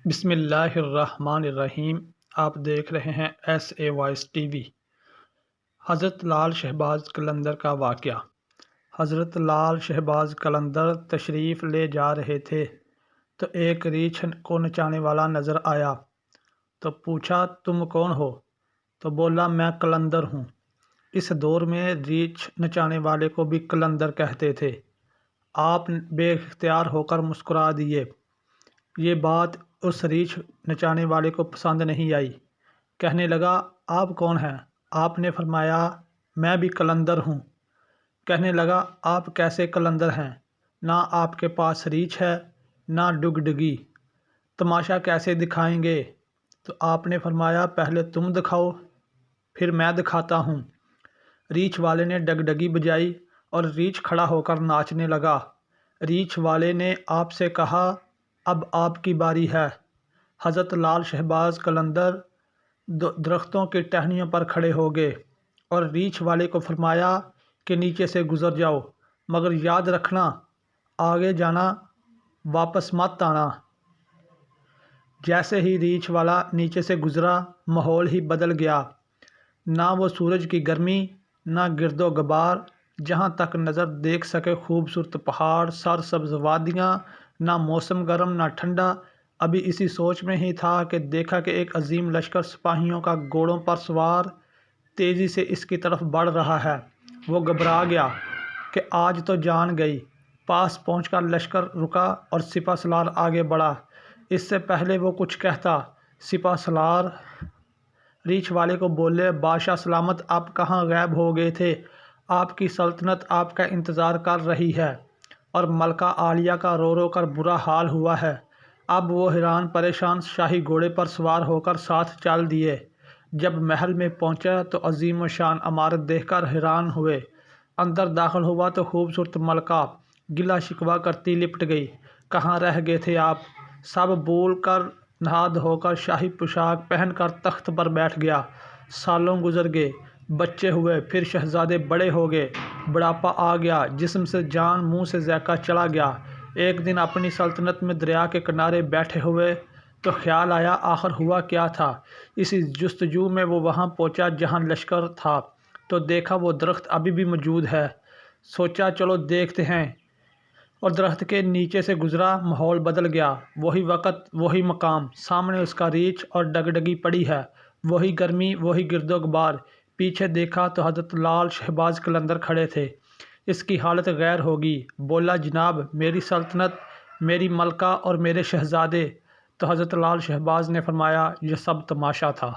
بسم اللہ الرحمن الرحیم۔ آپ دیکھ رہے ہیں SA وائس TV۔ حضرت لال شہباز قلندر کا واقعہ۔ حضرت لال شہباز قلندر تشریف لے جا رہے تھے تو ایک ریچھ کو نچانے والا نظر آیا تو پوچھا، تم کون ہو؟ تو بولا، میں قلندر ہوں۔ اس دور میں ریچھ نچانے والے کو بھی قلندر کہتے تھے۔ آپ بے اختیار ہو کر مسکرا دیے۔ یہ بات اس ریچھ نچانے والے کو پسند نہیں آئی۔ کہنے لگا، آپ کون ہیں؟ آپ نے فرمایا، میں بھی قلندر ہوں۔ کہنے لگا، آپ کیسے قلندر ہیں؟ نہ آپ کے پاس ریچھ ہے نہ ڈگڈگی، تماشا کیسے دکھائیں گے؟ تو آپ نے فرمایا، پہلے تم دکھاؤ پھر میں دکھاتا ہوں۔ ریچھ والے نے ڈگڈگی بجائی اور ریچھ کھڑا ہو کر ناچنے لگا۔ ریچھ والے نے آپ سے کہا، اب آپ کی باری ہے۔ حضرت لال شہباز قلندر درختوں کی ٹہنیوں پر کھڑے ہو گئے اور ریچھ والے کو فرمایا کہ نیچے سے گزر جاؤ، مگر یاد رکھنا آگے جانا، واپس مت آنا۔ جیسے ہی ریچھ والا نیچے سے گزرا، ماحول ہی بدل گیا۔ نہ وہ سورج کی گرمی، نہ گرد و غبار، جہاں تک نظر دیکھ سکے خوبصورت پہاڑ، سرسبز وادیاں، نہ موسم گرم نہ ٹھنڈا۔ ابھی اسی سوچ میں ہی تھا کہ دیکھا کہ ایک عظیم لشکر سپاہیوں کا گھوڑوں پر سوار تیزی سے اس کی طرف بڑھ رہا ہے۔ وہ گھبرا گیا کہ آج تو جان گئی۔ پاس پہنچ کر لشکر رکا اور سپہ سالار آگے بڑھا۔ اس سے پہلے وہ کچھ کہتا، سپہ سالار ریچھ والے کو بولے، بادشاہ سلامت، آپ کہاں غائب ہو گئے تھے؟ آپ کی سلطنت آپ کا انتظار کر رہی ہے اور ملکہ عالیہ کا رو رو کر برا حال ہوا ہے۔ اب وہ حیران پریشان شاہی گھوڑے پر سوار ہو کر ساتھ چل دیے۔ جب محل میں پہنچا تو عظیم و شان عمارت دیکھ کر حیران ہوئے۔ اندر داخل ہوا تو خوبصورت ملکہ گلہ شکوہ کرتی لپٹ گئی۔ کہاں رہ گئے تھے آپ؟ سب بھول کر نہا دھو کر شاہی پوشاک پہن کر تخت پر بیٹھ گیا۔ سالوں گزر گئے، بچے ہوئے، پھر شہزادے بڑے ہو گئے، بڑھاپا آ گیا، جسم سے جان منہ سے ذائقہ چلا گیا۔ ایک دن اپنی سلطنت میں دریا کے کنارے بیٹھے ہوئے تو خیال آیا، آخر ہوا کیا تھا؟ اسی جستجو میں وہ وہاں پہنچا جہاں لشکر تھا تو دیکھا وہ درخت ابھی بھی موجود ہے۔ سوچا چلو دیکھتے ہیں، اور درخت کے نیچے سے گزرا۔ ماحول بدل گیا۔ وہی وقت، وہی مقام، سامنے اس کا ریچھ اور ڈگڈگی پڑی ہے، وہی گرمی، وہی گرد و غبار۔ پیچھے دیکھا تو حضرت لال شہباز قلندر کھڑے تھے۔ اس کی حالت غیر ہوگی۔ بولا، جناب، میری سلطنت، میری ملکہ اور میرے شہزادے۔ تو حضرت لال شہباز نے فرمایا، یہ سب تماشا تھا۔